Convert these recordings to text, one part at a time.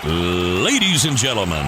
Ladies and gentlemen,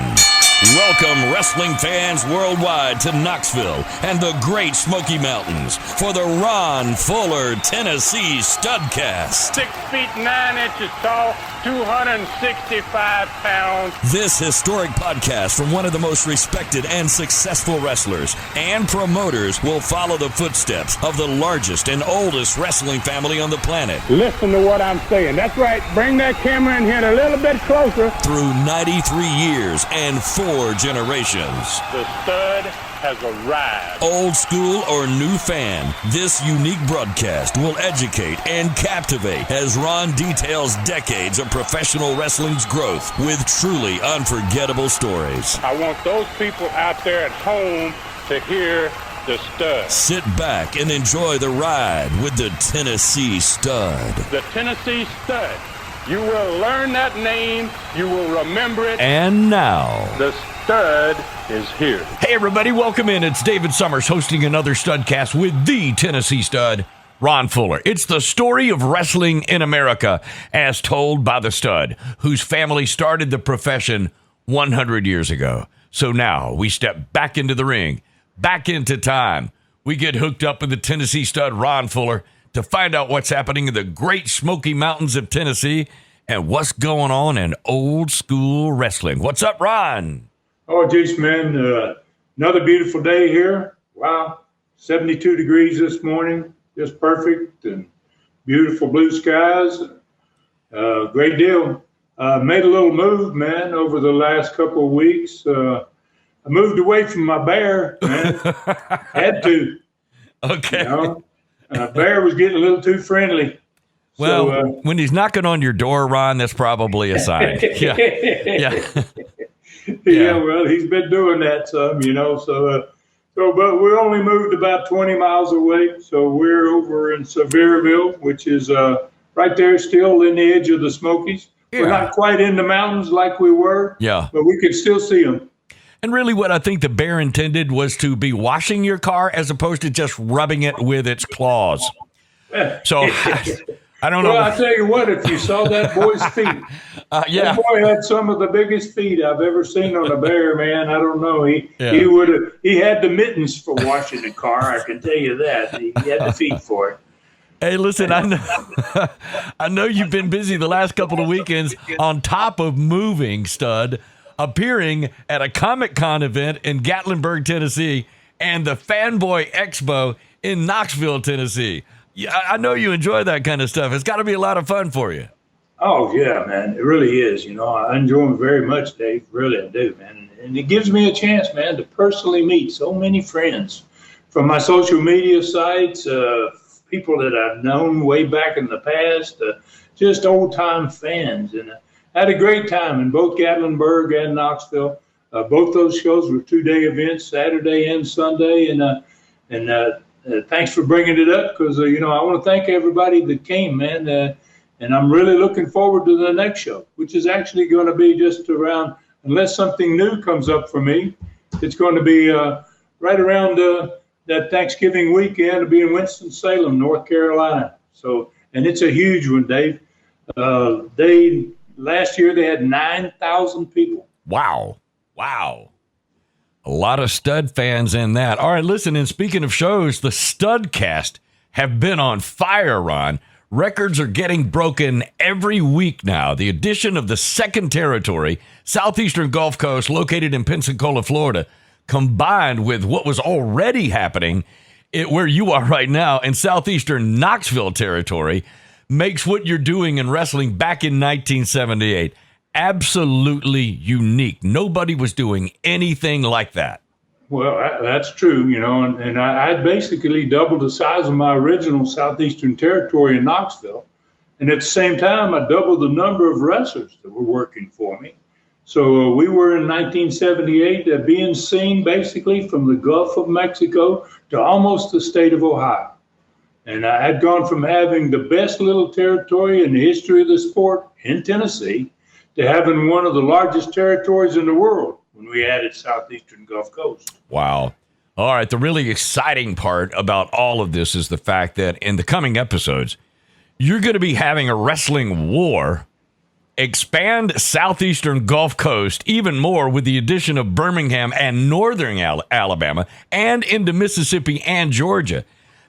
welcome wrestling fans worldwide to Knoxville and the Great Smoky Mountains for the Ron Fuller, Tennessee Studcast. 6 feet 9 inches tall, 265 pounds. This historic podcast from one of the most respected and successful wrestlers and promoters will follow the footsteps of the largest and oldest wrestling family on the planet. Listen to what I'm saying. That's right. Bring that camera in here a little bit closer. Through 93 years and 4 generations. The stud has arrived. Old school or new fan, this unique broadcast will educate and captivate as Ron details decades of professional wrestling's growth with truly unforgettable stories. I want those people out there at home to hear the stud. Sit back and enjoy the ride with the Tennessee Stud. The Tennessee Stud. You will learn that name. You will remember it. And now, the stud is here. Hey, everybody. Welcome in. It's David Summers hosting another Studcast with the Tennessee Stud, Ron Fuller. It's the story of wrestling in America as told by the stud, whose family started the profession 100 years ago. So now we step back into the ring, back into time. We get hooked up with the Tennessee Stud, Ron Fuller, to find out what's happening in the Great Smoky Mountains of Tennessee and what's going on in old school wrestling. What's up, Ron? Oh, geez, man. Another beautiful day here. Wow. 72 degrees this morning. Just perfect and beautiful blue skies. Great deal. Made a little move, man, over the last couple of weeks. I moved away from my bear, man. Had to. Okay. You know? Bear was getting a little too friendly. Well, so, when he's knocking on your door, Ron, that's probably a sign. Yeah. Yeah, well, he's been doing that some, you know. But we only moved about 20 miles away. So we're over in Sevierville, which is right there still in the edge of the Smokies. Yeah. We're not quite in the mountains like we were. Yeah. But we can still see them. And really what I think the bear intended was to be washing your car as opposed to just rubbing it with its claws. So I don't know. Well, I tell you what, if you saw that boy's feet, that boy had some of the biggest feet I've ever seen on a bear, man. I don't know. He had the mittens for washing the car. I can tell you that. He had the feet for it. Hey, listen, I know you've been busy the last couple of weekends on top of moving, stud, appearing at a Comic-Con event in Gatlinburg, Tennessee, and the Fanboy Expo in Knoxville, Tennessee. Yeah, I know you enjoy that kind of stuff. It's got to be a lot of fun for you. Oh, yeah, man. It really is. You know, I enjoy them very much, Dave. Really, I do, man. And it gives me a chance, man, to personally meet so many friends from my social media sites, people that I've known way back in the past, just old-time fans. And I had a great time in both Gatlinburg and Knoxville. Both those shows were 2-day events, Saturday and Sunday. And thanks for bringing it up because, I want to thank everybody that came, man. And I'm really looking forward to the next show, which is actually going to be just around, unless something new comes up for me, it's going to be right around that Thanksgiving weekend. It'll be in Winston-Salem, North Carolina. And it's a huge one, Dave. Last year they had 9,000 people. Wow. A lot of stud fans in that. All right, listen, and speaking of shows, the Studcast have been on fire, Ron. Records are getting broken every week now. The addition of the second territory, Southeastern Gulf Coast, located in Pensacola, Florida, combined with what was already happening where you are right now in Southeastern Knoxville territory, makes what you're doing in wrestling back in 1978 absolutely unique. Nobody was doing anything like that. Well, that's true, and I basically doubled the size of my original Southeastern territory in Knoxville. And at the same time, I doubled the number of wrestlers that were working for me. So we were in 1978 being seen basically from the Gulf of Mexico to almost the state of Ohio. And I had gone from having the best little territory in the history of the sport in Tennessee to having one of the largest territories in the world when we added Southeastern Gulf Coast. Wow. All right. The really exciting part about all of this is the fact that in the coming episodes, you're going to be having a wrestling war expand Southeastern Gulf Coast even more with the addition of Birmingham and Northern Alabama and into Mississippi and Georgia.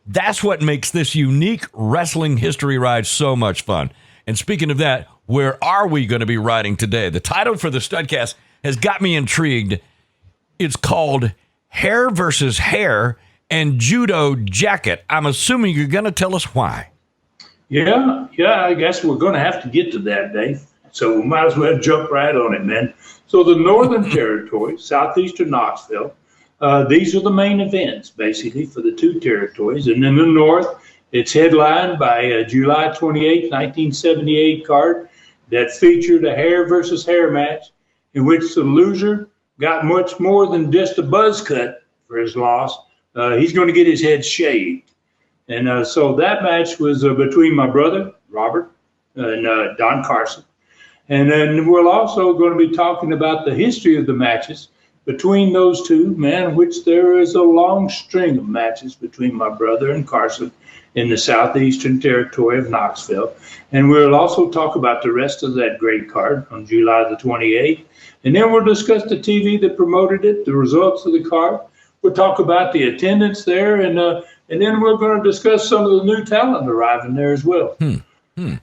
That's what makes this unique wrestling history ride so much fun. And speaking of that, where are we going to be riding today? The title for the Studcast has got me intrigued. It's called Hair versus Hair and Judo Jacket. I'm assuming you're going to tell us why. Yeah, I guess we're going to have to get to that, Dave. So we might as well jump right on it, man. So the Northern Territory, Southeastern Knoxville, these are the main events, basically, for the two territories. And in the North, it's headlined by a July 28, 1978 card that featured a hair versus hair match in which the loser got much more than just a buzz cut for his loss. He's going to get his head shaved. And so that match was between my brother, Robert, and Don Carson. And then we're also going to be talking about the history of the matches between those two, man, which there is a long string of matches between my brother and Carson in the Southeastern Territory of Knoxville. And we'll also talk about the rest of that great card on July the 28th. And then we'll discuss the TV that promoted it, the results of the card. We'll talk about the attendance there, and then we're going to discuss some of the new talent arriving there as well.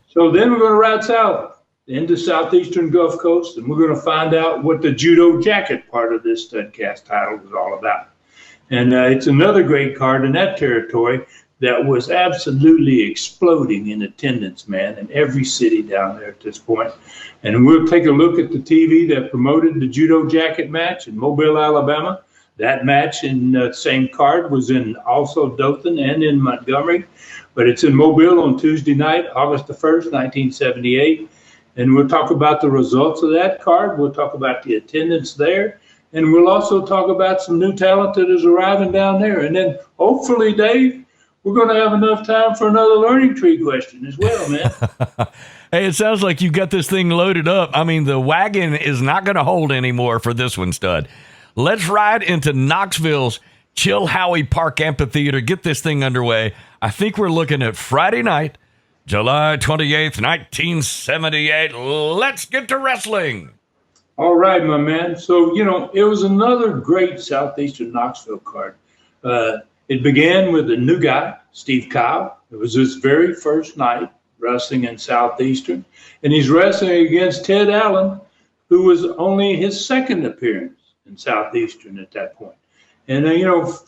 So then we're going to ride south into Southeastern Gulf Coast, and we're going to find out what the Judo Jacket part of this Studcast title was all about. And it's another great card in that territory that was absolutely exploding in attendance, man, in every city down there at this point. And we'll take a look at the TV that promoted the Judo Jacket match in Mobile, Alabama. That match in the same card was in also Dothan and in Montgomery, but it's in Mobile on Tuesday night, August the 1st, 1978. And we'll talk about the results of that card. We'll talk about the attendance there. And we'll also talk about some new talent that is arriving down there. And then hopefully, Dave, we're going to have enough time for another learning tree question as well, man. Hey, it sounds like you got this thing loaded up. I mean, the wagon is not going to hold anymore for this one, Stud. Let's ride into Knoxville's Chilhowie Park Amphitheater. Get this thing underway. I think we're looking at Friday night, July 28th, 1978. Let's get to wrestling. All right, my man. So, it was another great Southeastern Knoxville card. It began with a new guy, Steve Kyle. It was his very first night wrestling in Southeastern. And he's wrestling against Ted Allen, who was only his second appearance in Southeastern at that point. And,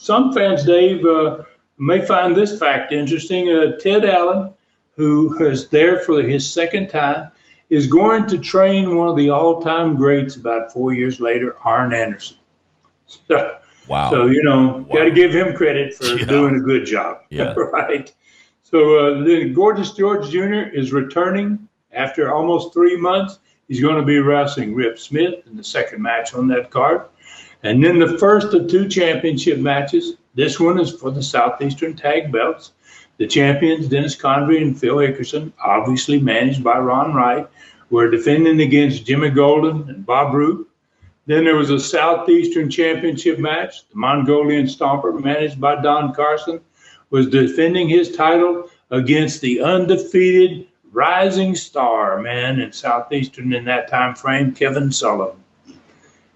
some fans, Dave, may find this fact interesting. Ted Allen, who was there for his second time, is going to train one of the all-time greats about 4 years later, Arn Anderson. Wow. So, got to give him credit for doing a good job. Yeah. Right. So then Gorgeous George Jr. is returning after almost 3 months. He's going to be wrestling Rip Smith in the second match on that card. And then the first of two championship matches. This one is for the Southeastern Tag Belts. The champions, Dennis Convery and Phil Hickerson, obviously managed by Ron Wright, were defending against Jimmy Golden and Bob Roop. Then there was a Southeastern Championship match. The Mongolian Stomper, managed by Don Carson, was defending his title against the undefeated rising star, man, in Southeastern in that time frame, Kevin Sullivan.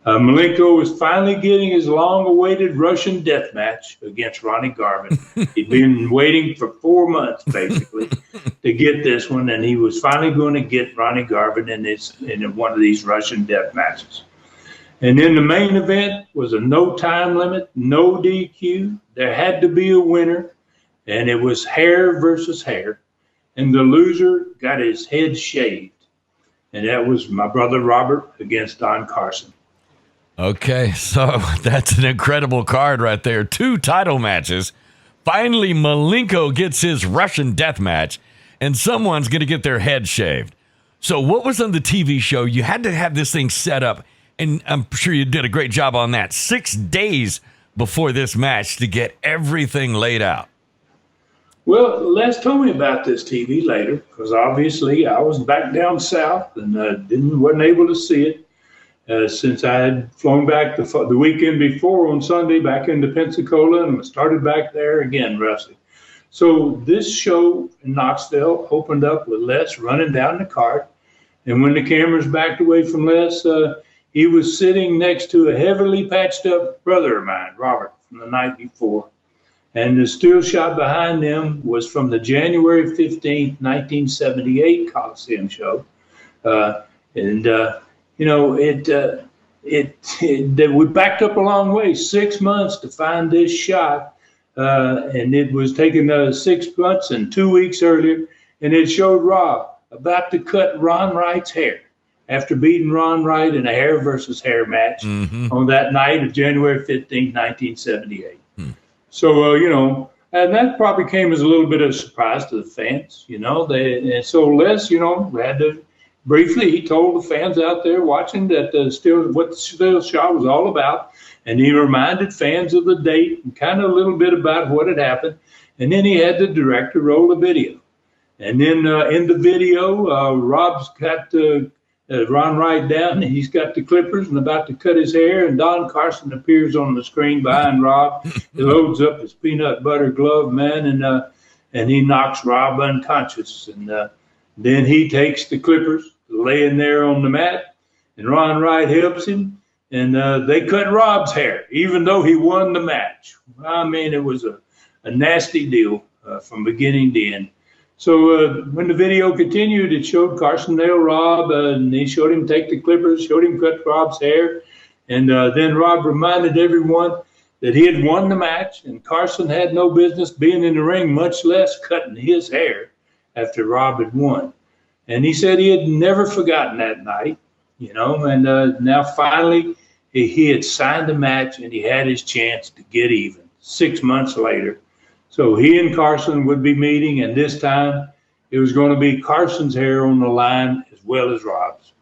Malenko was finally getting his long-awaited Russian death match against Ronnie Garvin. He'd been waiting for 4 months, basically, to get this one, and he was finally going to get Ronnie Garvin in one of these Russian death matches. And then the main event was a no time limit, no DQ. There had to be a winner, and it was hair versus hair. And the loser got his head shaved. And that was my brother Robert against Don Carson. Okay, so that's an incredible card right there. 2 title matches. Finally, Malenko gets his Russian death match, and someone's going to get their head shaved. So what was on the TV show? You had to have this thing set up, and I'm sure you did a great job on that. 6 days before this match to get everything laid out. Well, Les told me about this TV later, because obviously I was back down south and wasn't able to see it. Since I had flown back the weekend before on Sunday back into Pensacola and started back there again wrestling. So this show in Knoxville opened up with Les running down the card. And when the cameras backed away from Les, he was sitting next to a heavily patched up brother of mine, Robert, from the night before. And the still shot behind them was from the January 15th, 1978 Coliseum show. We backed up a long way, 6 months to find this shot. And it was taken 6 months and 2 weeks earlier. And it showed Rob about to cut Ron Wright's hair after beating Ron Wright in a hair versus hair match on that night of January 15th, 1978. So, and that probably came as a little bit of a surprise to the fans, and so Les, had to briefly, he told the fans out there watching that what the still shot was all about. And he reminded fans of the date and kind of a little bit about what had happened. And then he had the director roll the video. And then in the video, Rob's got Ron Wright down, and he's got the clippers and about to cut his hair. And Don Carson appears on the screen behind Rob. He loads up his peanut butter glove, man, and he knocks Rob unconscious. And then he takes the clippers, laying there on the mat, and Ron Wright helps him. And they cut Rob's hair, even though he won the match. I mean, it was a nasty deal from beginning to end. So when the video continued, it showed Carson nail Rob, and he showed him take the clippers, showed him cut Rob's hair. And then Rob reminded everyone that he had won the match, and Carson had no business being in the ring, much less cutting his hair after Rob had won. And he said he had never forgotten that night, and now finally he had signed the match and he had his chance to get even 6 months later. So he and Carson would be meeting, and this time it was going to be Carson's hair on the line as well as Rob's.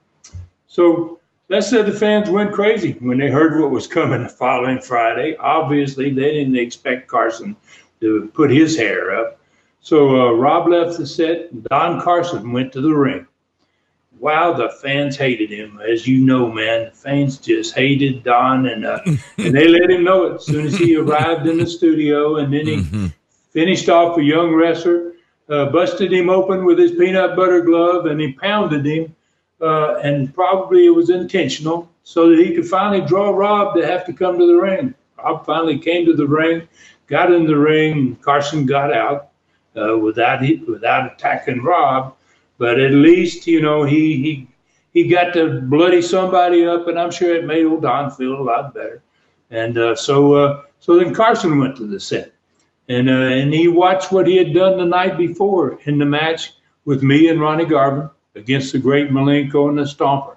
So that said, the fans went crazy when they heard what was coming the following Friday. Obviously, they didn't expect Carson to put his hair up. So Rob left the set, and Don Carson went to the ring. Wow, the fans hated him. As you know, man, the fans just hated Don, and they let him know it as soon as he arrived in the studio. And then he finished off a young wrestler, busted him open with his peanut butter glove, and he pounded him, and probably it was intentional so that he could finally draw Rob to have to come to the ring. Rob finally came to the ring, got in the ring, Carson got out without attacking Rob. But at least, he got to bloody somebody up, and I'm sure it made old Don feel a lot better. And so then Carson went to the set, and he watched what he had done the night before in the match with me and Ronnie Garvin against the great Malenko and the Stomper.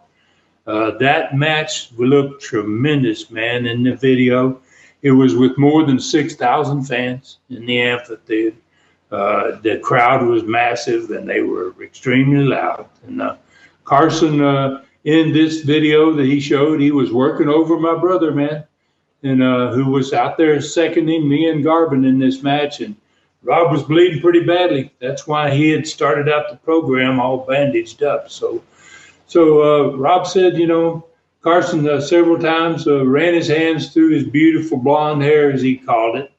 That match looked tremendous, man, in the video. It was with more than 6,000 fans in the amphitheater. The crowd was massive, and they were extremely loud. And Carson, in this video that he showed, he was working over my brother, man, and who was out there seconding me and Garvin in this match. And Rob was bleeding pretty badly. That's why he had started out the program all bandaged up. So Rob said, Carson several times ran his hands through his beautiful blonde hair, as he called it.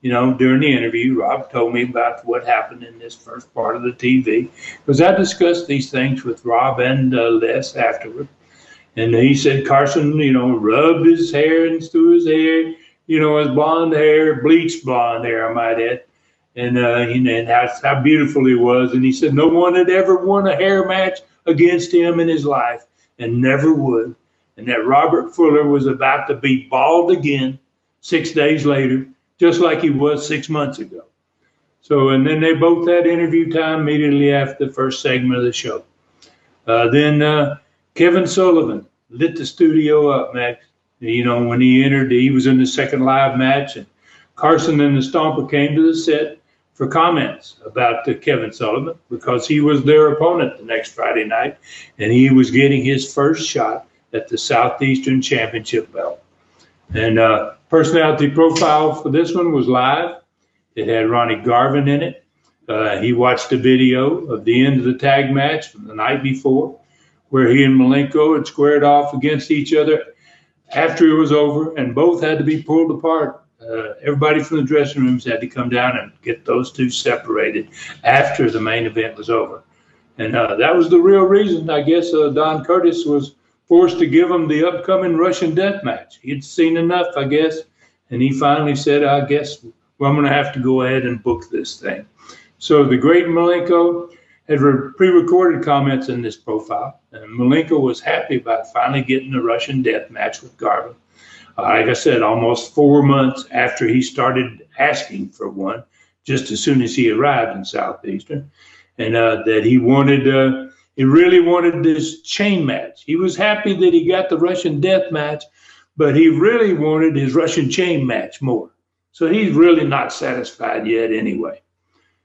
During the interview, Rob told me about what happened in this first part of the TV, because I discussed these things with Rob and Les afterward. And he said Carson, rubbed his hands through his hair, his blonde hair, bleached blonde hair, I might add, and how beautiful he was. And he said no one had ever won a hair match against him in his life, and never would. And that Robert Fuller was about to be bald again 6 days later, just like he was 6 months ago. So, and then they both had interview time immediately after the first segment of the show. Then Kevin Sullivan lit the studio up, Max. When he entered, he was in the second live match, and Carson and the Stomper came to the set for comments about Kevin Sullivan, because he was their opponent the next Friday night, and he was getting his first shot at the Southeastern Championship belt. And personality profile for this one was live. It had Ronnie Garvin in it. He watched a video of the end of the tag match from the night before, where he and Malenko had squared off against each other after it was over, and both had to be pulled apart. Everybody from the dressing rooms had to come down and get those two separated after the main event was over. And that was the real reason, I guess, Don Curtis was forced to give him the upcoming Russian death match. He'd seen enough, I guess, and he finally said, I guess, well, I'm going to have to go ahead and book this thing. So the great Malenko had pre-recorded comments in this profile, and Malenko was happy about finally getting a Russian death match with Garvin. Like I said, almost 4 months after he started asking for one, just as soon as he arrived in Southeastern, and that he really wanted this chain match. He was happy that he got the Russian death match, but he really wanted his Russian chain match more. So he's really not satisfied yet anyway.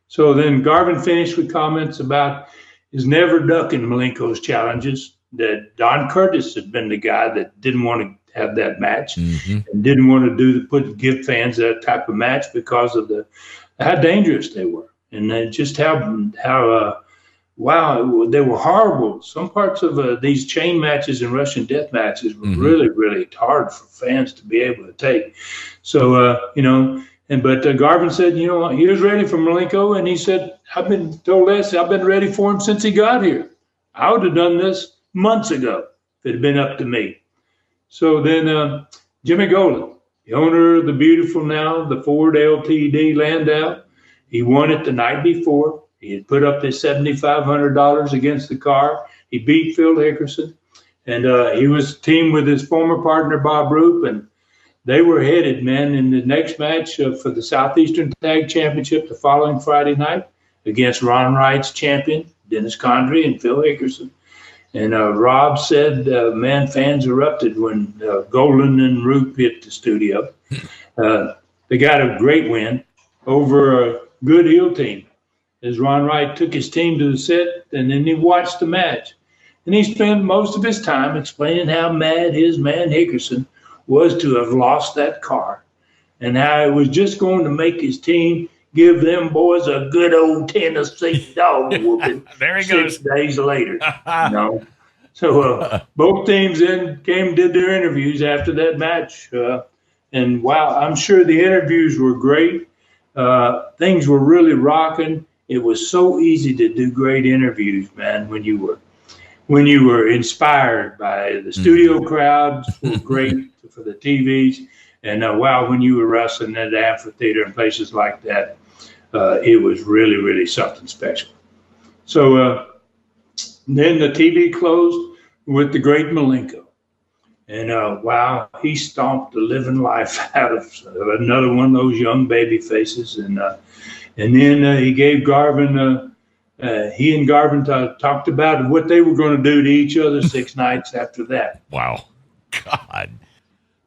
So then Garvin finished with comments about his never ducking Malenko's challenges, that Don Curtis had been the guy that didn't want to have that match and didn't want to give fans that type of match because of how dangerous they were. And just how they were horrible. Some parts of these chain matches and Russian death matches were really, really hard for fans to be able to take. So, but Garvin said, he was ready for Malenko, and he said, I've been ready for him since he got here. I would have done this months ago if it had been up to me. So then Jimmy Golden, the owner of the beautiful now, the Ford LTD Landau, he won it the night before. He had put up his $7,500 against the car. He beat Phil Hickerson, and he was teamed with his former partner, Bob Roop, and they were headed, man, in the next match for the Southeastern Tag Championship the following Friday night against Ron Wright's champion, Dennis Condrey, and Phil Hickerson. And Rob said, fans erupted when Golden and Roop hit the studio. They got a great win over a good heel team, as Ron Wright took his team to the set, and then he watched the match. And he spent most of his time explaining how mad his man Hickerson was to have lost that car, and how it was just going to make his team give them boys a good old Tennessee dog whooping. There he 6 goes. days later. So both teams then did their interviews after that match. And wow, I'm sure the interviews were great. Things were really rocking. It was so easy to do great interviews, man, when you were inspired by the studio crowds were great for the TVs. And when you were wrestling at the amphitheater and places like that, it was really, really something special. So then the TV closed with the great Malenko. And he stomped the living life out of another one of those young baby faces. And then he gave Garvin, he and Garvin talked about what they were going to do to each other 6 nights after that. Wow. God.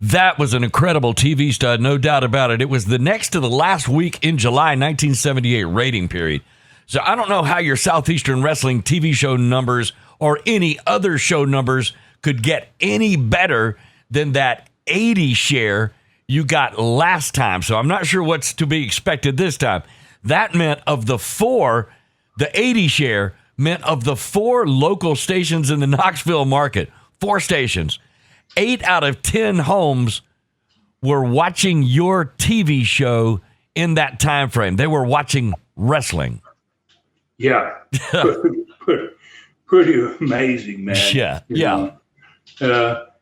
That was an incredible TV stud, no doubt about it. It was the next to the last week in July 1978 rating period. So I don't know how your Southeastern Wrestling TV show numbers or any other show numbers could get any better than that 80 share you got last time. So I'm not sure what's to be expected this time. That meant of the 80 share meant of the 4 local stations in the Knoxville market, 4 stations, 8 out of 10 homes were watching your TV show in that time frame. They were watching wrestling. Yeah. Pretty amazing, man. Yeah.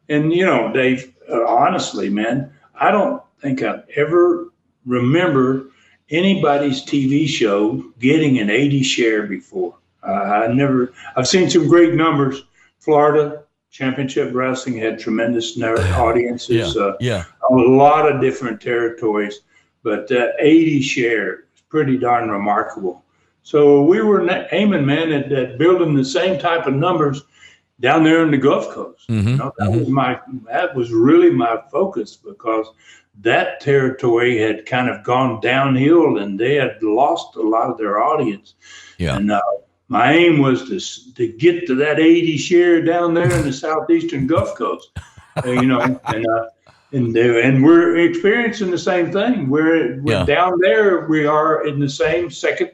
And, Dave, honestly, man, I don't think I've ever remember anybody's TV show getting an 80 share before. I've seen some great numbers. Florida Championship Wrestling had tremendous audiences. A lot of different territories, but 80 share is pretty darn remarkable. So we were aiming, man, at building the same type of numbers down there in the Gulf Coast. That was really my focus, because that territory had kind of gone downhill and they had lost a lot of their audience. Yeah. And my aim was to get to that 80 share down there in the Southeastern Gulf Coast, and we're experiencing the same thing. We're down there. We are in the same second,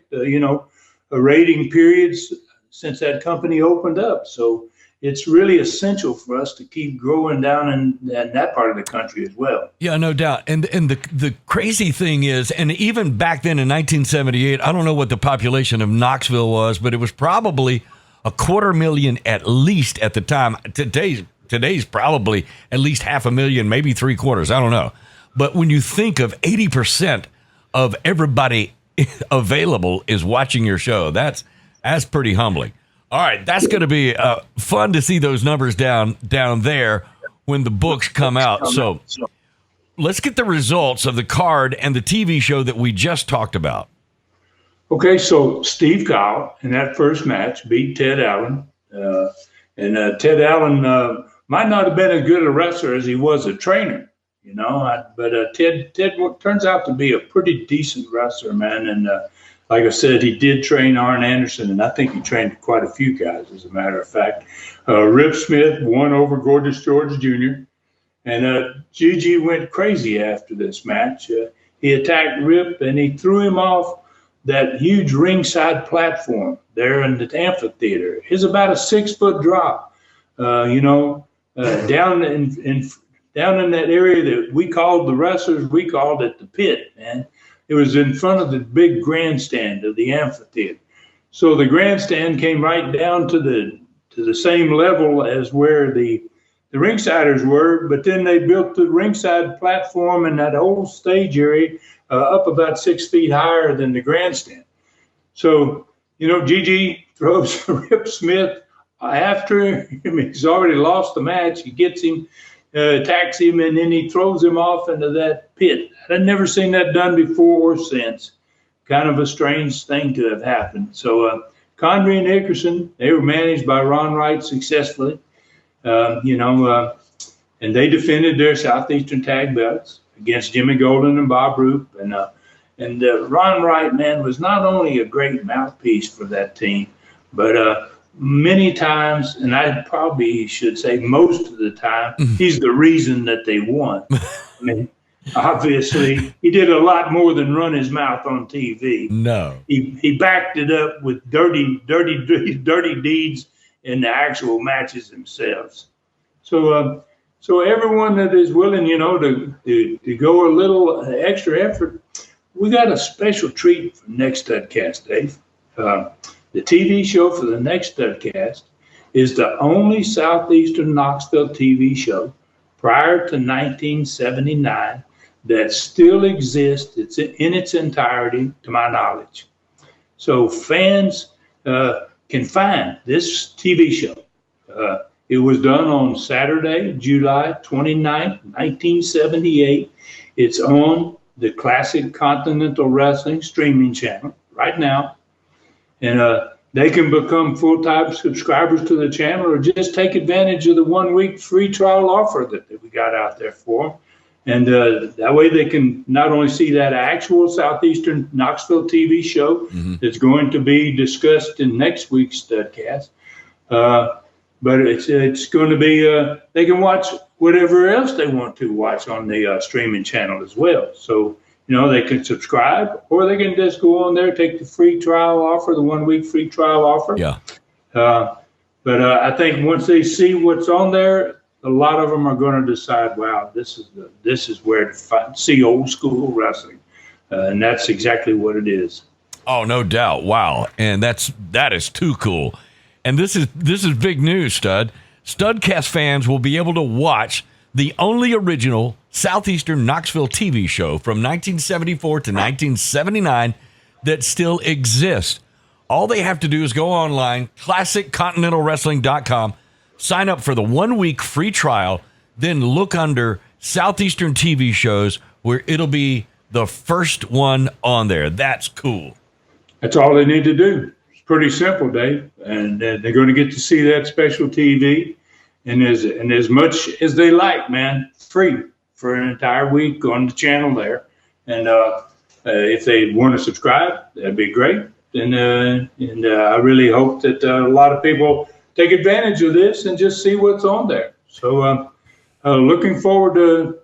rating periods since that company opened up. So it's really essential for us to keep growing down in that part of the country as well. Yeah, no doubt. And the crazy thing is, and even back then in 1978, I don't know what the population of Knoxville was, but it was probably $250,000 at least at the time. Today's probably at least $500,000, maybe 3/4. I don't know. But when you think of 80% of everybody available is watching your show, that's pretty humbling. All right, that's going to be fun to see those numbers down there when the books come out. So let's get the results of the card and the TV show that we just talked about. Okay, so Steve Kyle in that first match beat Ted Allen. Ted Allen might not have been as good a wrestler as he was a trainer, but Ted turns out to be a pretty decent wrestler, man. And like I said, he did train Arn Anderson, and I think he trained quite a few guys, as a matter of fact. Rip Smith won over Gorgeous George Jr., and Gigi went crazy after this match. He attacked Rip, and he threw him off that huge ringside platform there in the amphitheater. It's about a 6-foot drop, down in that area that we called the wrestlers, we called it the pit, man. It was in front of the big grandstand of the amphitheater. So the grandstand came right down to the same level as where the ringsiders were, but then they built the ringside platform and that whole stage area up about 6 feet higher than the grandstand. So, Gigi throws Rip Smith after him. He's already lost the match. He gets him, attacks him, and then he throws him off into that pit. I'd never seen that done before or since. Kind of a strange thing to have happened. So, Conry and Nickerson, they were managed by Ron Wright successfully, and they defended their Southeastern tag belts against Jimmy Golden and Bob Roop. And Ron Wright, man, was not only a great mouthpiece for that team, but many times, and I probably should say most of the time, he's the reason that they won. I mean, obviously, he did a lot more than run his mouth on TV. No. He backed it up with dirty deeds in the actual matches themselves. So everyone that is willing, to go a little extra effort, we got a special treat for next Studcast, Dave. The TV show for the next Studcast is the only Southeastern Knoxville TV show prior to 1979 that still exists. It's in its entirety, to my knowledge. So fans can find this TV show. It was done on Saturday, July 29th, 1978. It's on the Classic Continental Wrestling streaming channel right now. And they can become full-time subscribers to the channel or just take advantage of the 1-week free trial offer that we got out there for them. And that way they can not only see that actual Southeastern Knoxville TV show that's going to be discussed in next week's Studcast, but it's going to be, they can watch whatever else they want to watch on the streaming channel as well. So, they can subscribe or they can just go on there, take the free trial offer, the 1-week free trial offer. Yeah. But I think once they see what's on there, a lot of them are going to decide, wow, this is where to see old school wrestling. And that's exactly what it is. Oh, no doubt. Wow. And that is too cool. And this is big news, Stud. Studcast fans will be able to watch the only original Southeastern Knoxville TV show from 1974 to 1979 that still exists. All they have to do is go online, classiccontinentalwrestling.com, sign up for the 1-week free trial, then look under Southeastern TV shows where it'll be the first one on there. That's cool. That's all they need to do. It's pretty simple, Dave. And they're going to get to see that special TV and as much as they like, man, free for an entire week on the channel there. And if they want to subscribe, that'd be great. And I really hope that a lot of people take advantage of this and just see what's on there. So looking forward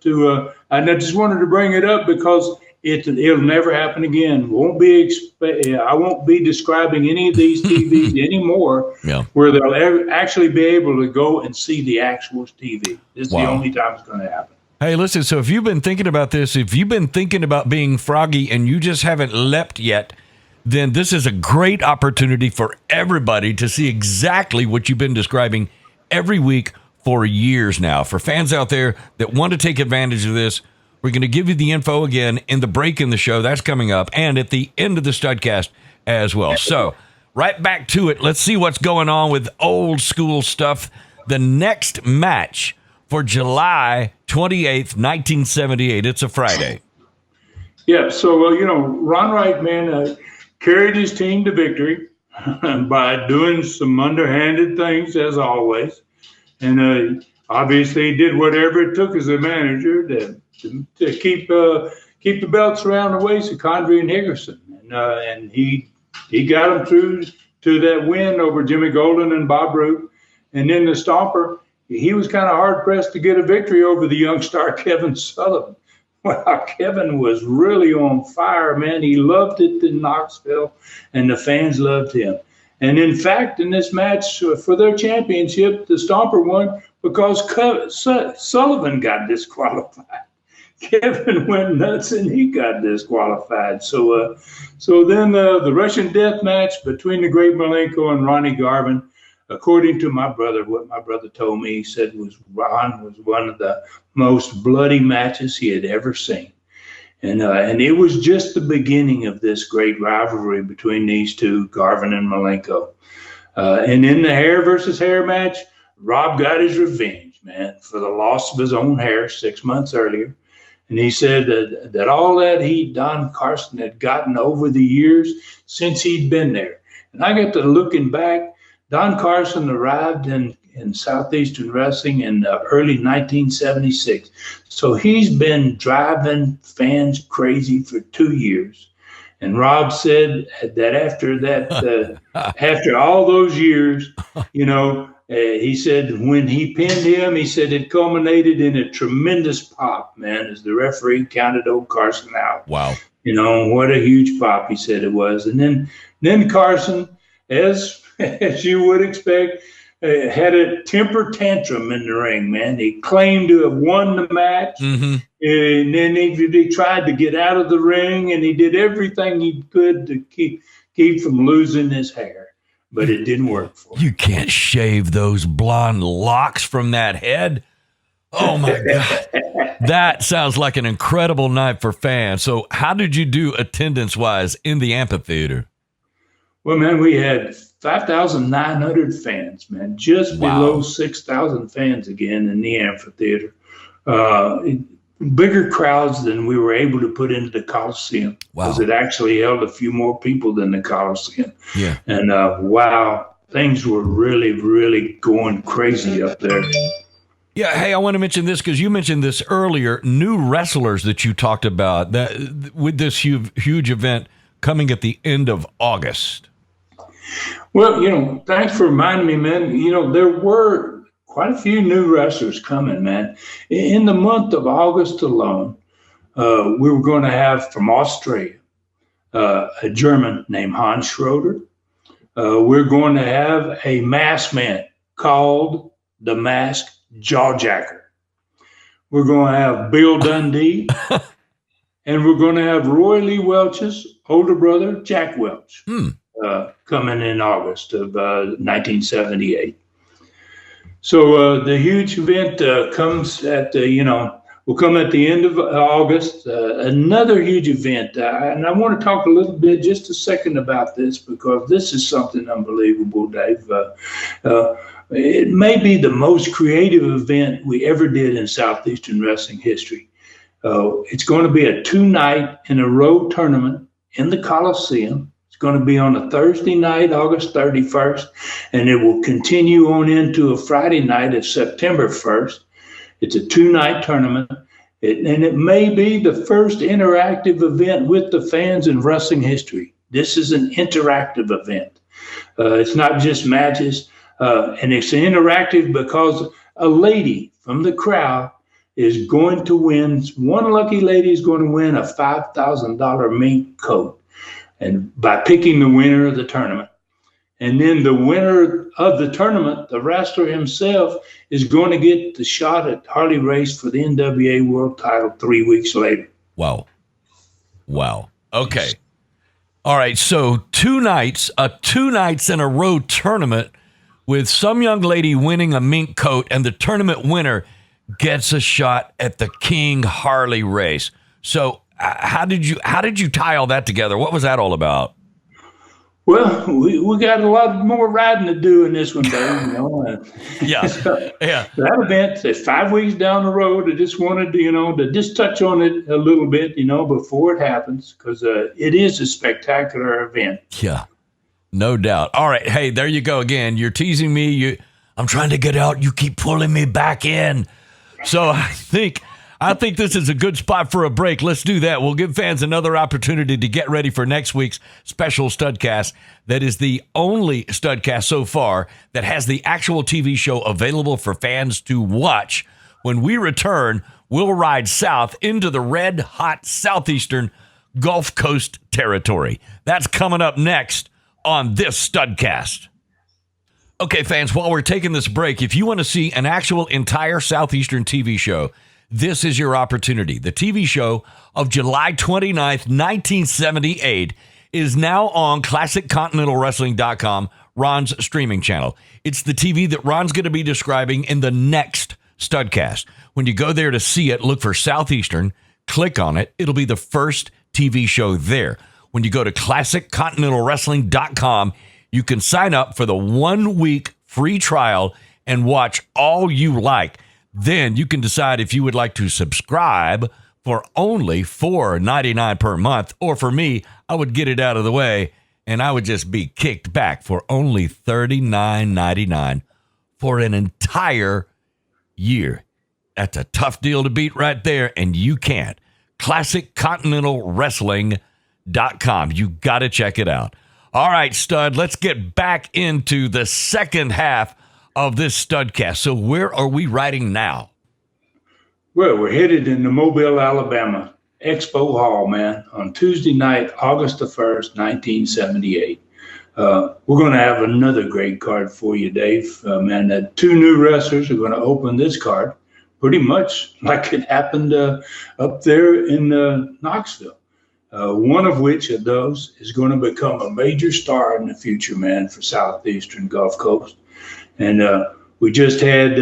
to and I just wanted to bring it up because it'll never happen again. I won't be describing any of these TVs anymore where they'll actually be able to go and see the actual TV. This is the only time it's going to happen. Hey, listen, so if you've been thinking about this, if you've been thinking about being froggy and you just haven't leapt yet, then this is a great opportunity for everybody to see exactly what you've been describing every week for years now. For fans out there that want to take advantage of this, we're going to give you the info again in the break in the show. That's coming up, and at the end of the Studcast as well. So right back to it. Let's see what's going on with old school stuff. The next match for July 28th, 1978. It's a Friday. Yeah, so, Ron Wright, man, carried his team to victory by doing some underhanded things, as always. And obviously he did whatever it took as a manager to keep the belts around the waist of Condrey and Higgerson. And he got them through to that win over Jimmy Golden and Bob Roop. And then the Stomper, he was kind of hard-pressed to get a victory over the young star Kevin Sullivan. Well, Kevin was really on fire, man. He loved it in Knoxville, and the fans loved him. And in fact, in this match for their championship, the Stomper won because Sullivan got disqualified. Kevin went nuts and he got disqualified. So then the Russian death match between the great Malenko and Ronnie Garvin, according to my brother, what my brother told me, he said Ron was one of the most bloody matches he had ever seen. And it was just the beginning of this great rivalry between these two, Garvin and Malenko. And in the hair versus hair match, Rob got his revenge, man, for the loss of his own hair 6 months earlier. And he said that all that Don Carson had gotten over the years since he'd been there. And I got to looking back, Don Carson arrived in Southeastern Wrestling in early 1976. So he's been driving fans crazy for 2 years. And Rob said that after all those years, he said when he pinned him, he said it culminated in a tremendous pop, man, as the referee counted old Carson out. Wow. What a huge pop he said it was. And then Carson, as you would expect, had a temper tantrum in the ring, man. He claimed to have won the match, and then he tried to get out of the ring, and he did everything he could to keep from losing his hair, but it didn't work for him. You can't shave those blonde locks from that head. Oh, my God. That sounds like an incredible night for fans. So how did you do attendance-wise in the amphitheater? Well, man, we had 5,900 fans, man, just below 6,000 fans again in the amphitheater. Bigger crowds than we were able to put into the Coliseum, because it actually held a few more people than the Coliseum. Yeah. And things were really, really going crazy up there. Yeah, hey, I want to mention this because you mentioned this earlier. New wrestlers that you talked about that with this huge event coming at the end of August. Well, thanks for reminding me, man. There were quite a few new wrestlers coming, man. In the month of August alone, we were going to have from Australia a German named Hans Schroeder. We're going to have a masked man called the Masked Jawjacker. We're going to have Bill Dundee, and we're going to have Roy Lee Welch's older brother, Jack Welch. Coming in August of 1978. So the huge event comes will come at the end of August. Another huge event. And I want to talk a little bit, just a second about this, because this is something unbelievable, Dave. It may be the most creative event we ever did in Southeastern Wrestling history. It's going to be a 2-night in a row tournament in the Coliseum. Going to be on a Thursday night, August 31st, and it will continue on into a Friday night of September 1st. It's a 2-night tournament, and it may be the first interactive event with the fans in wrestling history. This is an interactive event. It's not just matches, and it's interactive because a lady from the crowd is going to win. One lucky lady is going to win a $5,000 mink coat. And by picking the winner of the tournament. And then the winner of the tournament, the wrestler himself, is going to get the shot at Harley Race for the NWA World title 3 weeks later. Wow. Okay. All right, so two nights in a row tournament with some young lady winning a mink coat, and the tournament winner gets a shot at the King Harley race. So how did you tie all that together? What was that all about? Well, we got a lot more riding to do in this one, Dave. Yeah. That event is 5 weeks down the road. I just wanted to just touch on it a little bit, before it happens, because it is a spectacular event. Yeah, no doubt. All right, hey, there you go again. You're teasing me. I'm trying to get out. You keep pulling me back in. So I think this is a good spot for a break. Let's do that. We'll give fans another opportunity to get ready for next week's special Studcast. That is the only Studcast so far that has the actual TV show available for fans to watch. When we return, we'll ride south into the red-hot southeastern Gulf Coast territory. That's coming up next on this Studcast. Okay, fans, while we're taking this break, if you want to see an actual entire southeastern TV show, this is your opportunity. The TV show of July 29th, 1978 is now on ClassicContinentalWrestling.com, Ron's streaming channel. It's the TV that Ron's going to be describing in the next Studcast. When you go there to see it, look for Southeastern, click on it. It'll be the first TV show there. When you go to ClassicContinentalWrestling.com, you can sign up for the 1 week free trial and watch all you like. Then you can decide if you would like to subscribe for only $4.99 per month. Or for me, I would get it out of the way and I would just be kicked back for only $39.99 for an entire year. That's a tough deal to beat right there, and you can't. ClassicContinentalWrestling.com. You got to check it out. All right, Stud, let's get back into the second half of this Studcast. So where are we riding now? Well, we're headed into Mobile, Alabama, Expo Hall, man, on Tuesday night, August the 1st, 1978. We're going to have another great card for you, Dave. Man, that two new wrestlers are going to open this card pretty much like it happened up there in Knoxville. One of which of those is going to become a major star in the future, man, for Southeastern Gulf Coast. And we just had,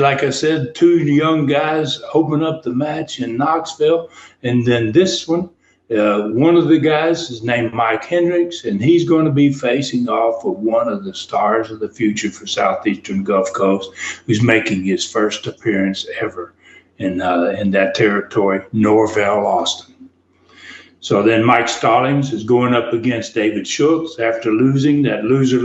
like I said, two young guys open up the match in Knoxville. And then this one, one of the guys is named Mike Hendricks, and he's going to be facing off with one of the stars of the future for Southeastern Gulf Coast, who's making his first appearance ever in that territory, Norvell Austin. So then Mike Stallings is going up against David Schultz after losing that loser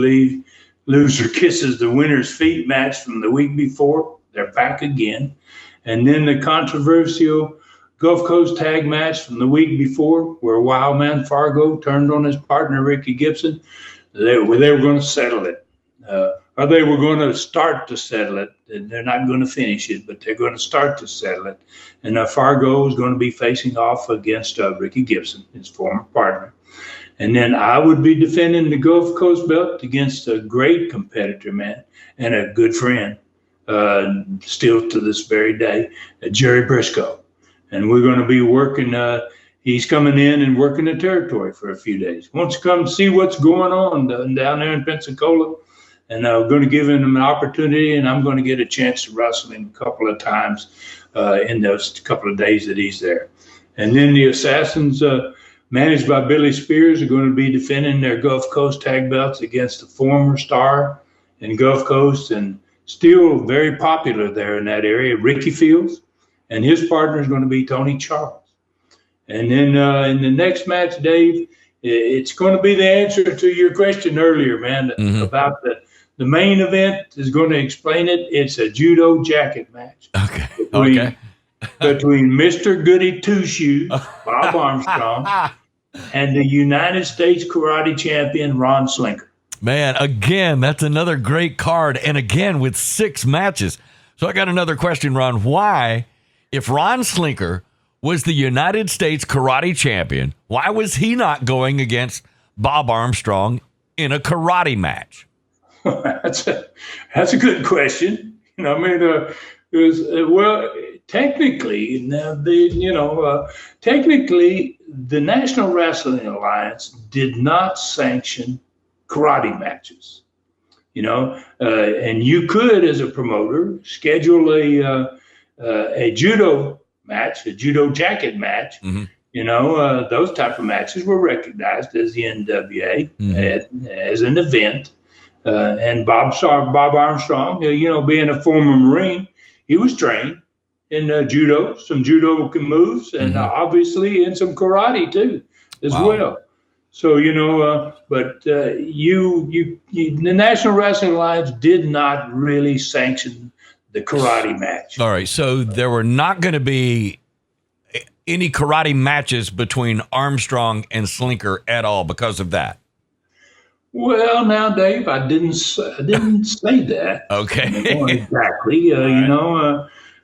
kisses the winner's feet match from the week before. They're back again. And then the controversial Gulf Coast tag match from the week before, where Wildman Fargo turned on his partner, Ricky Gibson. They were going to settle it. Or they were going to start to settle it. They're not going to finish it, but they're going to start to settle it. And Fargo is going to be facing off against Ricky Gibson, his former partner. And then I would be defending the Gulf Coast belt against a great competitor, man, and a good friend, still to this very day, Jerry Briscoe. And we're going to be working, he's coming in and working the territory for a few days. Wants to come see what's going on down there in Pensacola. And I'm going to give him an opportunity, and I'm going to get a chance to wrestle him a couple of times in those couple of days that he's there. And then the Assassins, managed by Billy Spears, are going to be defending their Gulf Coast tag belts against the former star in Gulf Coast and still very popular there in that area, Ricky Fields. And his partner is going to be Tony Charles. And then in the next match, Dave, it's going to be the answer to your question earlier, man, about the main event is going to explain it. It's a judo jacket match. Okay. Between Mr. Goody Two Shoes, Bob Armstrong, and the United States karate champion, Ron Slinker. Man, again, that's another great card. And again, with 6 matches. So I got another question, Ron. Why, if Ron Slinker was the United States karate champion, why was he not going against Bob Armstrong in a karate match? That's a good question. technically, technically, the National Wrestling Alliance did not sanction karate matches. And you could, as a promoter, schedule a judo match, a judo jacket match. Mm-hmm. Those type of matches were recognized as the NWA as an event. And Bob Armstrong, being a former Marine, he was trained in judo, some judo moves, and obviously in some karate too, as well. So, but the National Wrestling Alliance did not really sanction the karate match. All right. So there were not going to be any karate matches between Armstrong and Slinker at all because of that. Well, now, Dave, I didn't say that. Okay. Exactly.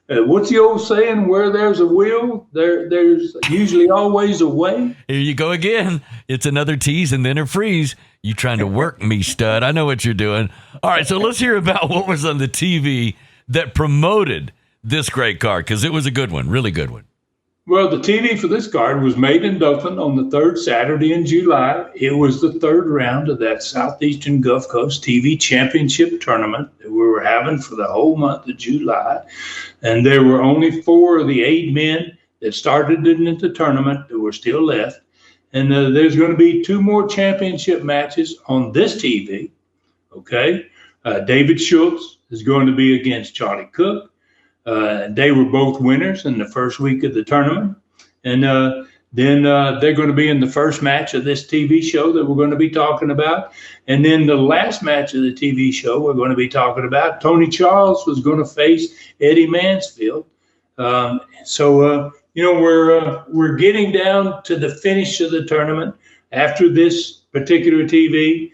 What's the old saying? Where there's a will, there's usually always a way. Here you go again. It's another tease and then a freeze. You trying to work me, stud. I know what you're doing. All right, so let's hear about what was on the TV that promoted this great card, because it was a good one, really good one. Well, the TV for this card was made in Dothan on the third Saturday in July. It was the third round of that Southeastern Gulf Coast TV Championship tournament that we were having for the whole month of July. And there were only 4 of the 8 men that started in the tournament that were still left. And there's going to be 2 more championship matches on this TV. Okay. David Schultz is going to be against Charlie Cook. They were both winners in the first week of the tournament. And then they're going to be in the first match of this TV show that we're going to be talking about. And then the last match of the TV show we're going to be talking about, Tony Charles was going to face Eddie Mansfield. So we're getting down to the finish of the tournament after this particular TV.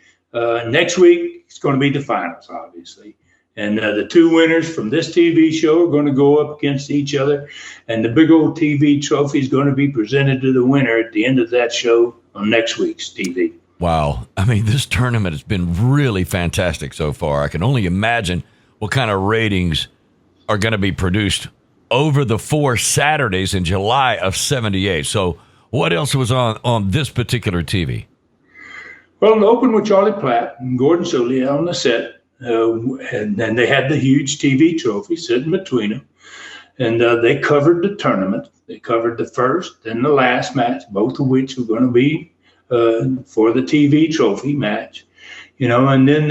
Next week, it's going to be the finals, obviously. And the 2 winners from this TV show are going to go up against each other. And the big old TV trophy is going to be presented to the winner at the end of that show on next week's TV. Wow. I mean, this tournament has been really fantastic so far. I can only imagine what kind of ratings are going to be produced over the 4 Saturdays in July of 78. So what else was on this particular TV? Well, it opened with Charlie Platt and Gordon Solie on the set. And then they had the huge TV trophy sitting between them. And they covered the tournament. They covered the first and the last match, both of which were going to be for the TV trophy match. And then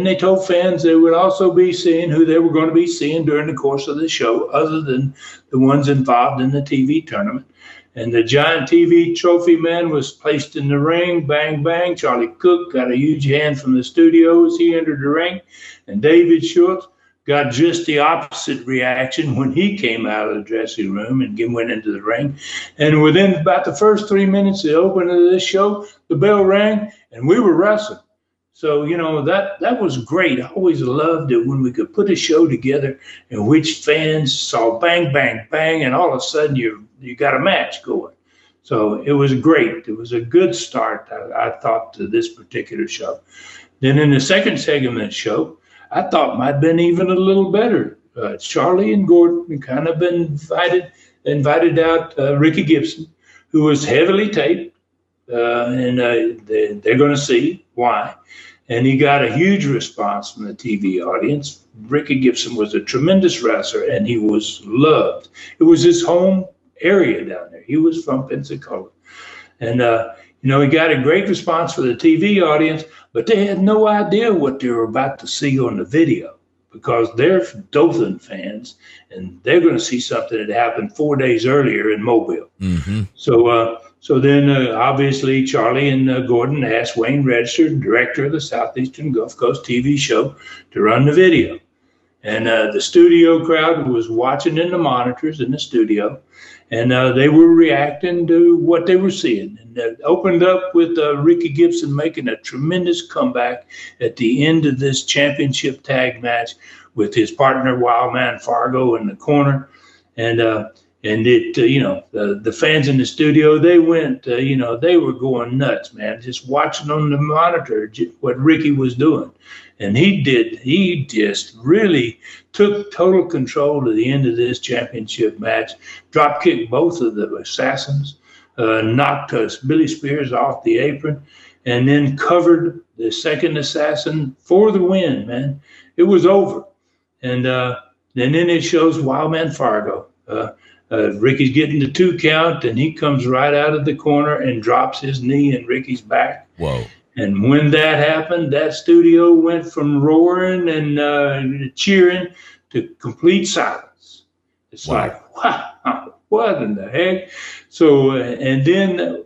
they told fans they would also be seeing who they were going to be seeing during the course of the show, other than the ones involved in the TV tournament. And the giant TV trophy man was placed in the ring. Bang, bang. Charlie Cook got a huge hand from the studio as he entered the ring. And David Schultz got just the opposite reaction when he came out of the dressing room and went into the ring. And within about the first 3 minutes of the opening of this show, the bell rang and we were wrestling. So, that was great. I always loved it when we could put a show together in which fans saw bang, bang, bang, and all of a sudden you got a match going. So it was great. It was a good start, I thought, to this particular show. Then in the second segment of the show, I thought might have been even a little better. Charlie and Gordon kind of been invited out Ricky Gibson, who was heavily taped, and they're going to see why. And he got a huge response from the TV audience. Ricky Gibson was a tremendous wrestler, and he was loved. It was his home area down there. He was from Pensacola. And, he got a great response for the TV audience, but they had no idea what they were about to see on the video because they're Dothan fans, and they're going to see something that happened 4 days earlier in Mobile. Mm-hmm. So then, obviously, Charlie and Gordon asked Wayne Register, director of the Southeastern Gulf Coast TV show, to run the video. And the studio crowd was watching in the monitors in the studio, and they were reacting to what they were seeing. And it opened up with Ricky Gibson making a tremendous comeback at the end of this championship tag match with his partner, Wildman Fargo, in the corner. And it, the fans in the studio, they went, they were going nuts, man, just watching on the monitor what Ricky was doing. And he just really took total control to the end of this championship match, drop kicked both of the assassins, knocked Billy Spears off the apron, and then covered the second assassin for the win, man. It was over. And then it shows Wildman Fargo. Ricky's getting the 2 count, and he comes right out of the corner and drops his knee in Ricky's back. Whoa. And when that happened, that studio went from roaring and cheering to complete silence. It's like, wow, what in the heck? So, and then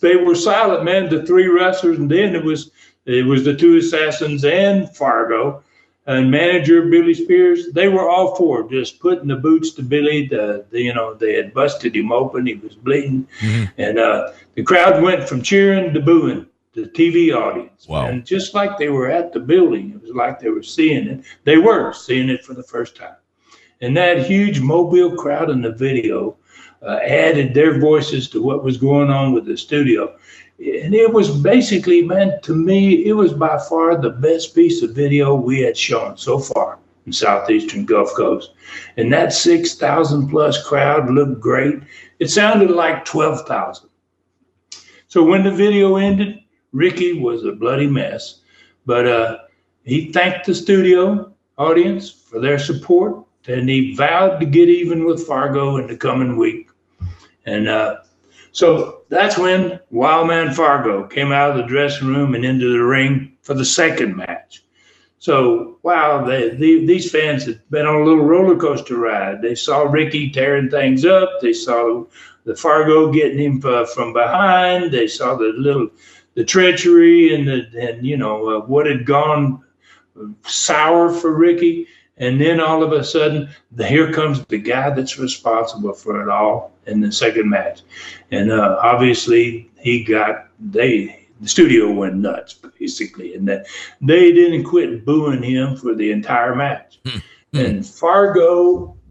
they were silent, man, the 3 wrestlers, and then it was the 2 assassins and Fargo. And manager Billy Spears, they were all for just putting the boots to Billy. They had busted him open. He was bleeding. Mm-hmm. And the crowd went from cheering to booing, the TV audience. Wow. And just like they were at the building, it was like they were seeing it. They were seeing it for the first time. And that huge Mobile crowd in the video added their voices to what was going on with the studio. And it was basically, man, to me, it was by far the best piece of video we had shown so far in Southeastern Gulf Coast. And that 6,000 plus crowd looked great. It sounded like 12,000. So when the video ended, Ricky was a bloody mess. But he thanked the studio audience for their support, and he vowed to get even with Fargo in the coming week. And so that's when Wildman Fargo came out of the dressing room and into the ring for the second match. So, wow, these fans had been on a little roller coaster ride. They saw Ricky tearing things up. They saw the Fargo getting him from behind. They saw the treachery and what had gone sour for Ricky. And then all of a sudden, here comes the guy that's responsible for it all in the second match. And obviously, the studio went nuts, basically. And that they didn't quit booing him for the entire match. And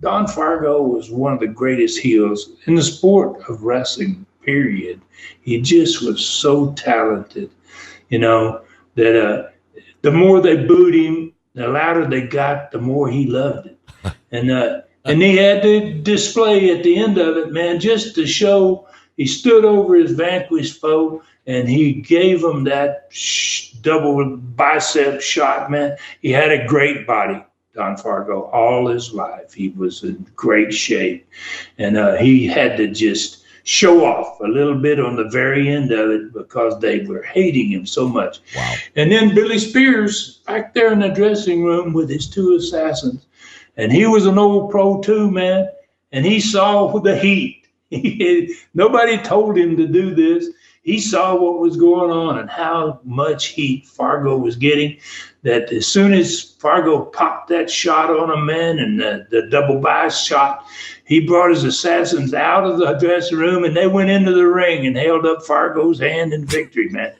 Don Fargo was one of the greatest heels in the sport of wrestling, period. He just was so talented, that the more they booed him, the louder they got, the more he loved it. And he had to display at the end of it, man, just to show he stood over his vanquished foe and he gave him that double bicep shot, man. He had a great body, Don Fargo, all his life. He was in great shape. And he had to just show off a little bit on the very end of it because they were hating him so much. Wow. And then Billy Spears back there in the dressing room with his 2 assassins. And he was an old pro too, man. And he saw the heat. Nobody told him to do this. He saw what was going on and how much heat Fargo was getting, that as soon as Fargo popped that shot on him, man, and the double bice shot, he brought his assassins out of the dressing room and they went into the ring and held up Fargo's hand in victory, man.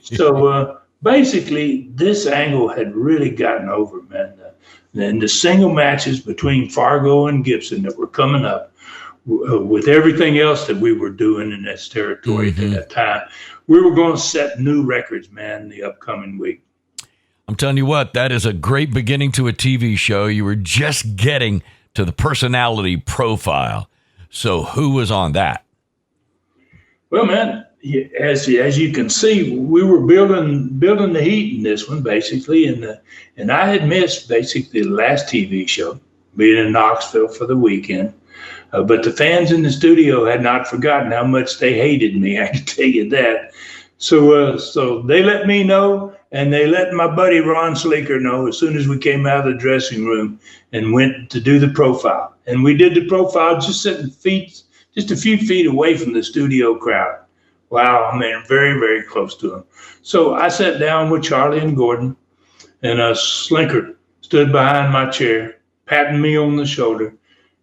So basically, this angle had really gotten over, man. And the single matches between Fargo and Gibson that were coming up, with everything else that we were doing in this territory at that time, we were going to set new records, man, the upcoming week. I'm telling you what, that is a great beginning to a TV show. You were just getting to the personality profile. So who was on that? Well, man, as you can see, we were building the heat in this one, basically. And I had missed basically the last TV show, being in Knoxville for the weekend. But the fans in the studio had not forgotten how much they hated me. I can tell you that. So they let me know, and they let my buddy Ron Sleeker know as soon as we came out of the dressing room and went to do the profile. And we did the profile just sitting just a few feet away from the studio crowd. Wow, I mean, very, very close to them. So I sat down with Charlie and Gordon, and Slinker stood behind my chair, patting me on the shoulder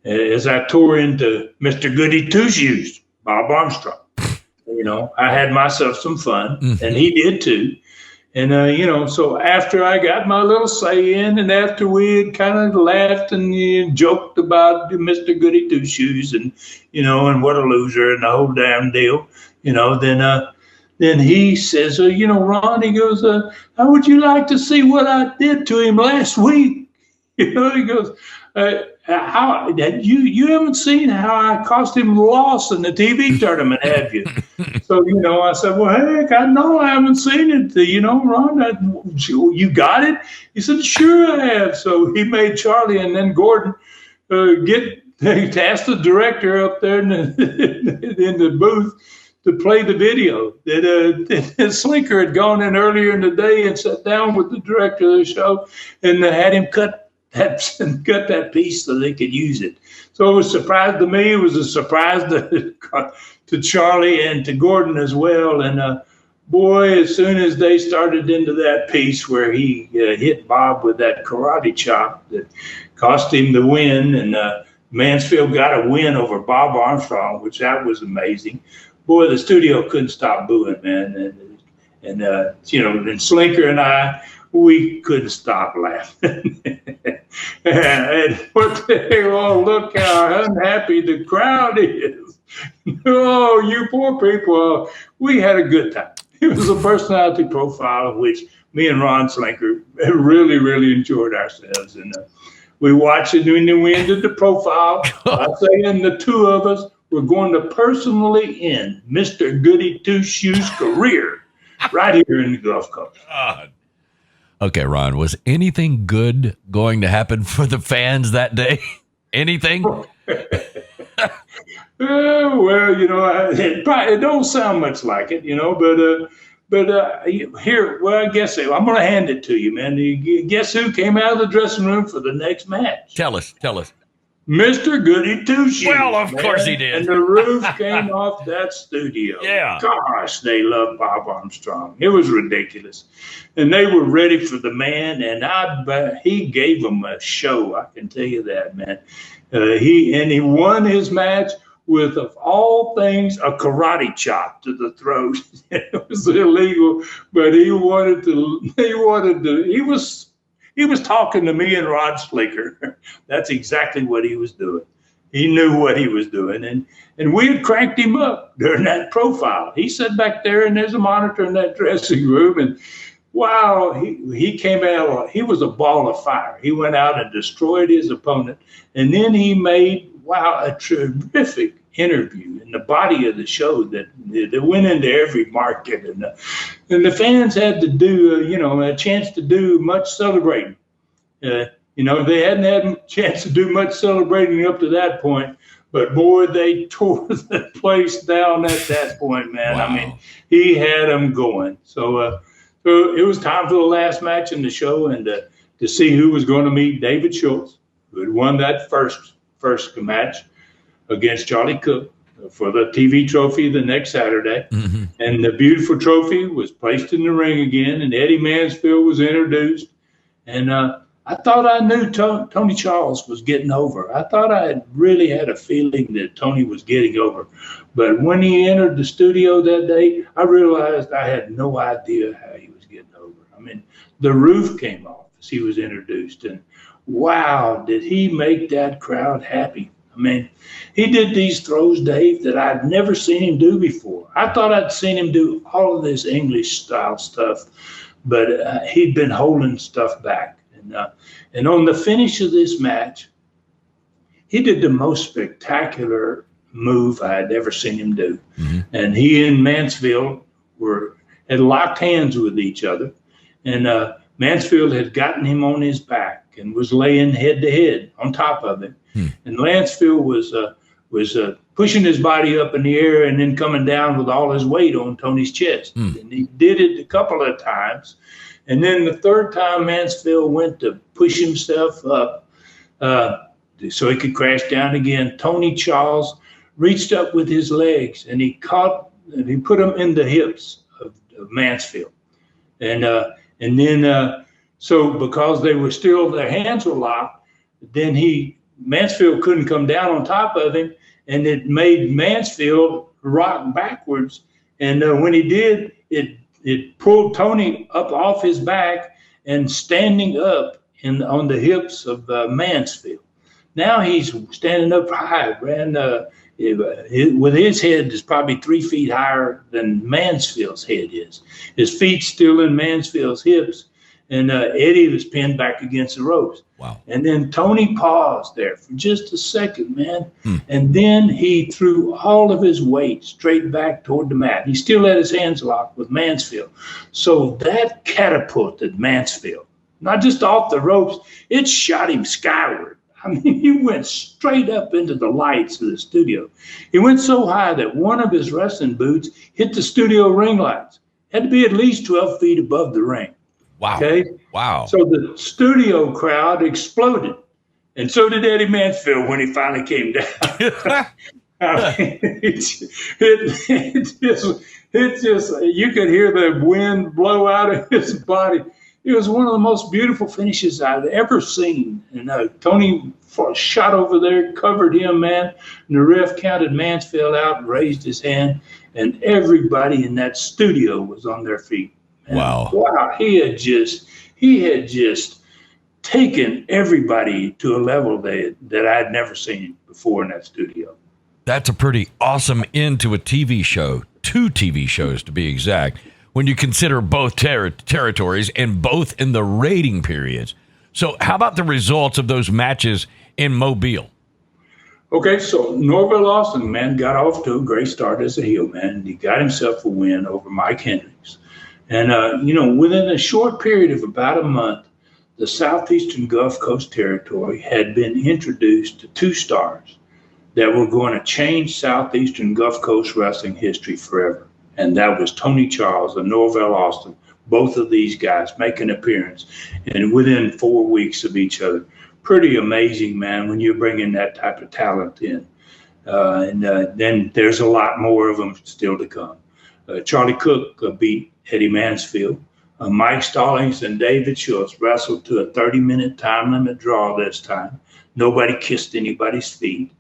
as I tore into Mr. Goody Two-Shoes, Bob Armstrong. I had myself some fun, and he did too. And, so after I got my little say in, and after we had kind of laughed and joked about Mr. Goody Two-Shoes and, and what a loser and the whole damn deal, then then he says, Ron, he goes, how would you like to see what I did to him last week? He goes, how you haven't seen how I cost him loss in the TV tournament, have you? So, I said, well, heck, I know I haven't seen it. Ron, you got it? He said, sure I have. So he made Charlie and then Gordon ask the director up there in the booth to play the video. That Slinker had gone in earlier in the day and sat down with the director of the show and had him cut that piece so they could use it. So it was a surprise to me. It was a surprise to Charlie and to Gordon as well. And boy, as soon as they started into that piece where he hit Bob with that karate chop that cost him the win, and Mansfield got a win over Bob Armstrong, which that was amazing. Boy, the studio couldn't stop booing, man. And Slinker and I, we couldn't stop laughing. And look how unhappy the crowd is. Oh, you poor people. We had a good time. It was a personality profile of which me and Ron Slinker really, really enjoyed ourselves. And we watched it, and then we ended the profile by saying the two of us were going to personally end Mr. Goody Two-Shoes' career right here in the Gulf Coast. God. Okay, Ron, was anything good going to happen for the fans that day? Anything? Well, it don't sound much like it, but here, well, I guess I'm going to hand it to you, man. Guess who came out of the dressing room for the next match? Tell us. Mr. Goody Two-Shoes. Well, of course he did. And the roof came off that studio. Yeah. Gosh, they loved Bob Armstrong. It was ridiculous. And they were ready for the man, and he gave them a show. I can tell you that, man. He won his match with, of all things, a karate chop to the throat. It was illegal, but he was talking to me and Rod Slinker. That's exactly what he was doing. He knew what he was doing. And we had cranked him up during that profile. He sat back there, and there's a monitor in that dressing room. And wow, he came out. He was a ball of fire. He went out and destroyed his opponent. And then he made, a terrific interview in the body of the show that went into every market. And the fans had to do, a chance to do much celebrating. They hadn't had a chance to do much celebrating up to that point, but boy, they tore the place down at that point, man. Wow. I mean, he had them going. So it was time for the last match in the show, and to see who was going to meet David Schultz, who had won that first match against Charlie Cook for the TV trophy the next Saturday. Mm-hmm. And the beautiful trophy was placed in the ring again, and Eddie Mansfield was introduced. And I thought I knew Tony Charles was getting over. I thought I really had a feeling that Tony was getting over. But when he entered the studio that day, I realized I had no idea how he was getting over. I mean, the roof came off as he was introduced. And wow, did he make that crowd happy. I mean, he did these throws, Dave, that I'd never seen him do before. I thought I'd seen him do all of this English-style stuff, but he'd been holding stuff back. And on the finish of this match, he did the most spectacular move I had ever seen him do. Mm-hmm. And he and Mansfield had locked hands with each other, and Mansfield had gotten him on his back and was laying head-to-head on top of him. And Mansfield was pushing his body up in the air and then coming down with all his weight on Tony's chest. And he did it a couple of times. And then the third time Mansfield went to push himself up so he could crash down again, Tony Charles reached up with his legs and he put them in the hips of Mansfield. And then so because they were still, their hands were locked, then Mansfield couldn't come down on top of him, and it made Mansfield rock backwards. And when he did, it pulled Tony up off his back and standing up on the hips of Mansfield. Now he's standing up high, and with his head is probably 3 feet higher than Mansfield's head is. His feet's still in Mansfield's hips, and Eddie was pinned back against the ropes. Wow. And then Tony paused there for just a second, man. And then he threw all of his weight straight back toward the mat. He still had his hands locked with Mansfield. So that catapulted Mansfield, not just off the ropes, it shot him skyward. I mean, he went straight up into the lights of the studio. He went so high that one of his wrestling boots hit the studio ring lights. Had to be at least 12 feet above the ring. Wow. Okay. Wow. So the studio crowd exploded. And so did Eddie Mansfield when he finally came down. I mean, it just, you could hear the wind blow out of his body. It was one of the most beautiful finishes I've ever seen. And Tony shot over there, covered him, man. And the ref counted Mansfield out and raised his hand. And everybody in that studio was on their feet. And wow. He had just taken everybody to a level that I had never seen before in that studio. That's a pretty awesome end to a TV show, 2 TV shows to be exact, when you consider both territories and both in the rating periods. So how about the results of those matches in Mobile? Okay, so Norvell Austin, man, got off to a great start as a heel, man. He got himself a win over Mike Hendricks. And, within a short period of about a month, the Southeastern Gulf Coast Territory had been introduced to 2 stars that were going to change Southeastern Gulf Coast wrestling history forever. And that was Tony Charles and Norvell Austin. Both of these guys make an appearance and within 4 weeks of each other. Pretty amazing, man, when you're bringing that type of talent in. Then there's a lot more of them still to come. Charlie Cook beat Eddie Mansfield. Mike Stallings and David Schultz wrestled to a 30-minute time limit draw this time. Nobody kissed anybody's feet.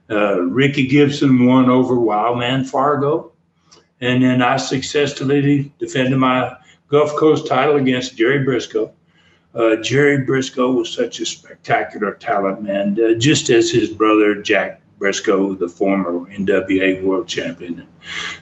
Ricky Gibson won over Wildman Fargo. And then I successfully defended my Gulf Coast title against Jerry Briscoe. Jerry Briscoe was such a spectacular talent, man, just as his brother Jack Briscoe, the former NWA world champion.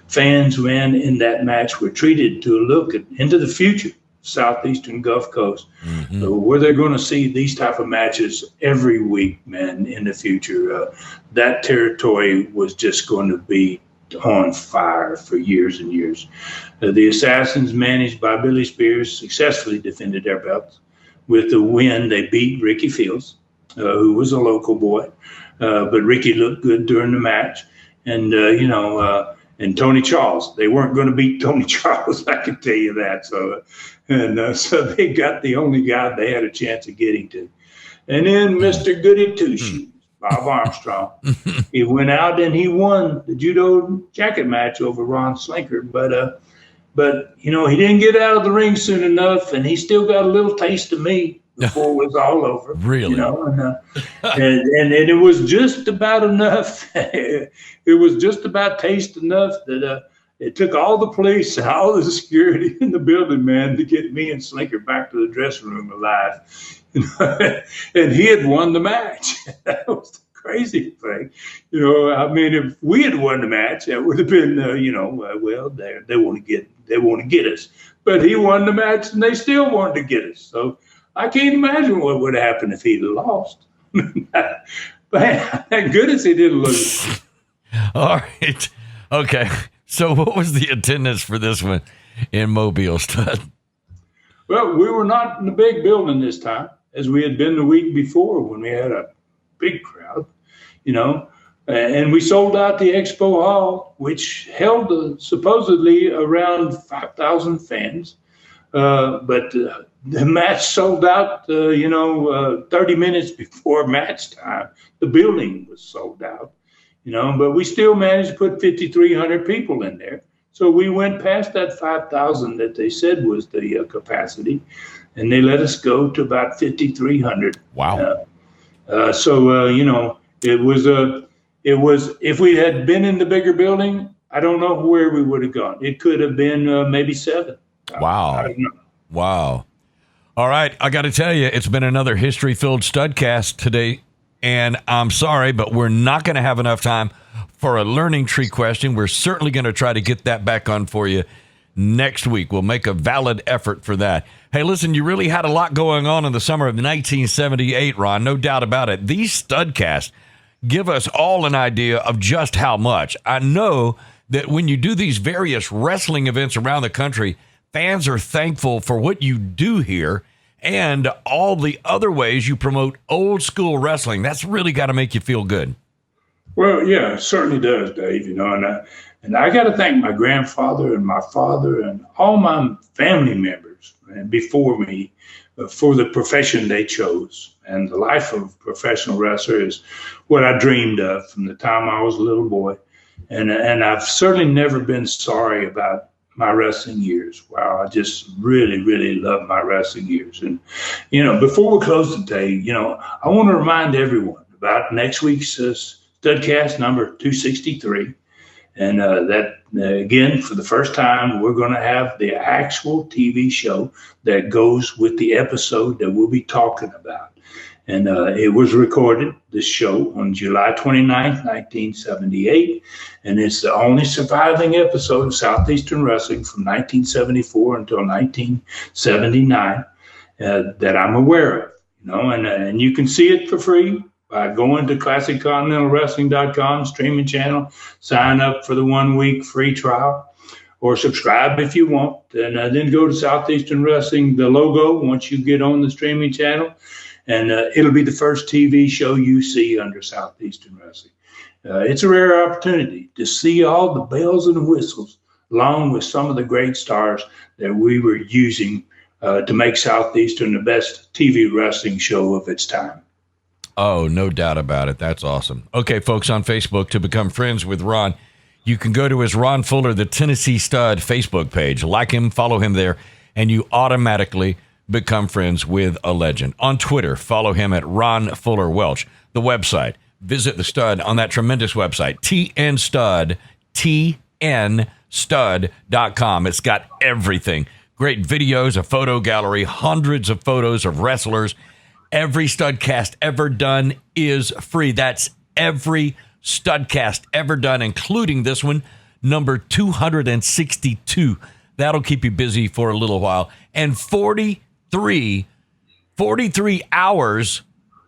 Fans, man, in that match were treated to a look into the future, Southeastern Gulf Coast, where they're going to see these type of matches every week, man, in the future. That territory was just going to be on fire for years and years. The Assassins, managed by Billy Spears, successfully defended their belts. With the win, they beat Ricky Fields, who was a local boy. But Ricky looked good during the match. And, and Tony Charles. They weren't going to beat Tony Charles, I can tell you that. So they got the only guy they had a chance of getting to. And then Mr. Goody Two-Shoes, Bob Armstrong. He went out and he won the judo jacket match over Ron Slinker. But he didn't get out of the ring soon enough, and he still got a little taste of me before it was all over. Really? And it was just about enough. It was just about taste enough that it took all the police and all the security in the building, man, to get me and Slinker back to the dressing room alive. And he had won the match. That was the crazy thing. If we had won the match, that would have been, they want to get us. But he won the match, and they still wanted to get us. So I can't imagine what would happen if he'd lost. But thank goodness he didn't lose. All right. Okay. So what was the attendance for this one in Mobile, Stud? Well, we were not in the big building this time, as we had been the week before when we had a big crowd, and we sold out the Expo Hall, which held supposedly around 5,000 fans. But the match sold out, 30 minutes before match time. The building was sold out, but we still managed to put 5,300 people in there. So we went past that 5,000 that they said was the capacity, and they let us go to about 5,300. Wow. It was, if we had been in the bigger building, I don't know where we would have gone. It could have been maybe 7. Wow. I don't know. Wow. All right. I got to tell you, it's been another history-filled Studcast today, and I'm sorry, but we're not going to have enough time for a learning tree question. We're certainly going to try to get that back on for you next week. We'll make a valid effort for that. Hey, listen, you really had a lot going on in the summer of 1978, Ron, no doubt about it. These Studcasts give us all an idea of just how much. I know that when you do these various wrestling events around the country, fans are thankful for what you do here and all the other ways you promote old school wrestling. That's really got to make you feel good. Well, yeah, it certainly does, Dave. And I got to thank my grandfather and my father and all my family members before me for the profession they chose. And the life of a professional wrestler is what I dreamed of from the time I was a little boy. And I've certainly never been sorry about my wrestling years. Wow, I just really, really love my wrestling years. And, before we close today, I want to remind everyone about next week's Studcast number 263. And again, for the first time, we're going to have the actual TV show that goes with the episode that we'll be talking about. And it was recorded, this show, on July 29th, 1978. And it's the only surviving episode of Southeastern Wrestling from 1974 until 1979 that I'm aware of. And you can see it for free by going to ClassicContinentalWrestling.com streaming channel, sign up for the 1 week free trial, or subscribe if you want. And then go to Southeastern Wrestling, the logo, once you get on the streaming channel. And it'll be the first TV show you see under Southeastern Wrestling. It's a rare opportunity to see all the bells and whistles, along with some of the great stars that we were using to make Southeastern the best TV wrestling show of its time. Oh, no doubt about it. That's awesome. Okay, folks, on Facebook, to become friends with Ron, you can go to his Ron Fuller, the Tennessee Stud Facebook page. Like him, follow him there, and you automatically become friends with a legend. On Twitter, follow him at Ron Fuller Welch. The website, visit the Stud on that tremendous website, tnstud.com. It's got everything. Great videos, a photo gallery, hundreds of photos of wrestlers. Every Studcast ever done is free. That's every Studcast ever done, including this one, number 262. That'll keep you busy for a little while. And 43 hours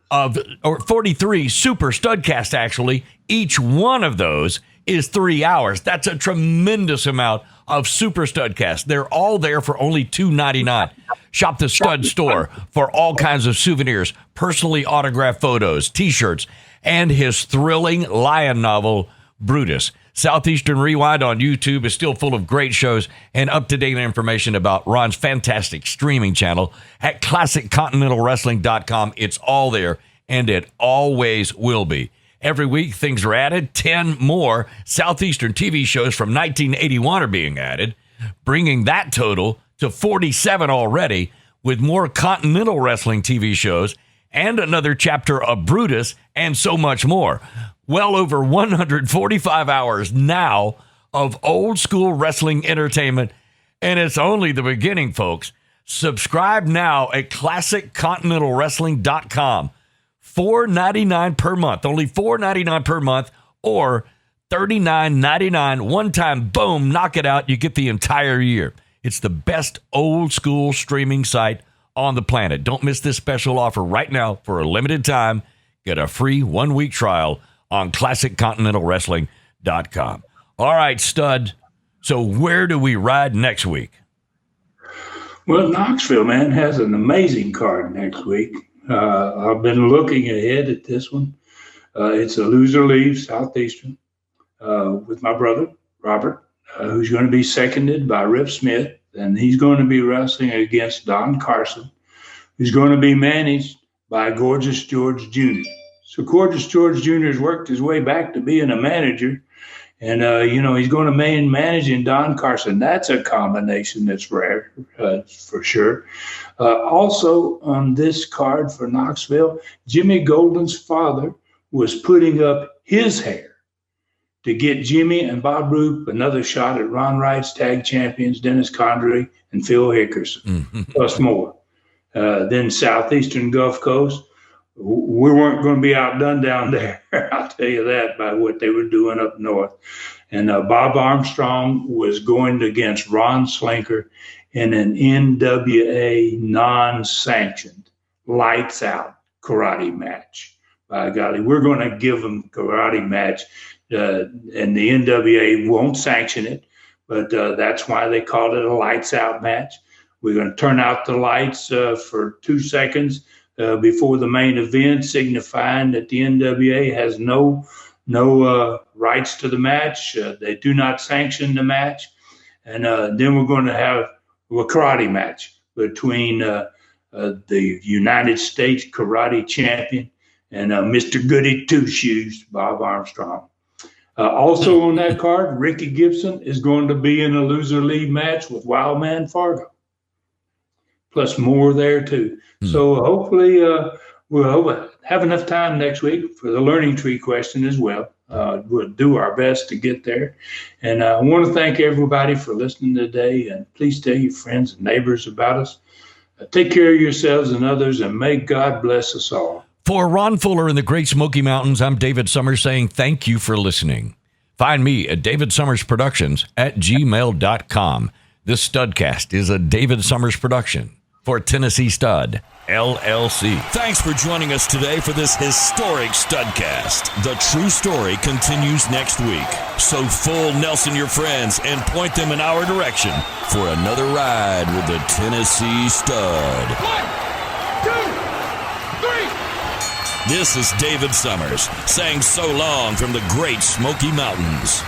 of, or 43 super Studcast, actually. Each one of those is 3 hours. That's a tremendous amount of super Studcast. They're all there for only $2.99. Shop the Stud store for all kinds of souvenirs, personally autographed photos, T-shirts, and his thrilling lion novel, Brutus. Southeastern Rewind on YouTube is still full of great shows and up-to-date information about Ron's fantastic streaming channel at ClassicContinentalWrestling.com. It's all there, and it always will be. Every week, things are added. 10 more Southeastern TV shows from 1981 are being added, bringing that total to 47 already, with more Continental Wrestling TV shows and another chapter of Brutus and so much more. Well over 145 hours now of old school wrestling entertainment, and it's only the beginning, folks. Subscribe now at ClassicContinentalWrestling.com. $4.99 per month, only $4.99 per month, or $39.99 one time. Boom, knock it out. You get the entire year. It's the best old school streaming site on the planet. Don't miss this special offer right now for a limited time. Get a free 1 week trial on ClassicContinentalWrestling.com. All right, Stud. So where do we ride next week? Well, Knoxville, man, has an amazing card next week. I've been looking ahead at this one. It's a loser leaves Southeastern with my brother, Robert, who's going to be seconded by Rip Smith, and he's going to be wrestling against Don Carson, who's going to be managed by Gorgeous George Jr. So Gorgeous George Jr. has worked his way back to being a manager, and, he's going to managing Don Carson. That's a combination that's rare, for sure. Also on this card for Knoxville, Jimmy Golden's father was putting up his hair to get Jimmy and Bob Roop another shot at Ron Wright's tag champions, Dennis Condrey and Phil Hickerson, plus more. Then Southeastern Gulf Coast, we weren't going to be outdone down there. I'll tell you that by what they were doing up north. And Bob Armstrong was going against Ron Slinker in an NWA non-sanctioned, lights out karate match. By golly, we're going to give them karate match, and the NWA won't sanction it, but that's why they called it a lights out match. We're going to turn out the lights for 2 seconds before the main event, signifying that the NWA has no rights to the match. They do not sanction the match. And then we're going to have a karate match between the United States karate champion and Mr. Goody Two Shoes, Bob Armstrong. Also on that card, Ricky Gibson is going to be in a loser leave match with Wildman Fargo. Plus more there too. So hopefully we'll have enough time next week for the learning tree question as well. We'll do our best to get there. And I want to thank everybody for listening today. And please tell your friends and neighbors about us. Take care of yourselves and others, and may God bless us all. For Ron Fuller in the Great Smoky Mountains, I'm David Summers saying thank you for listening. Find me at davidsummersproductions@gmail.com. This Studcast is a David Summers production for Tennessee Stud, LLC. Thanks for joining us today for this historic Studcast. The true story continues next week. So full Nelson your friends and point them in our direction for another ride with the Tennessee Stud. 1, 2, 3. This is David Summers saying so long from the Great Smoky Mountains.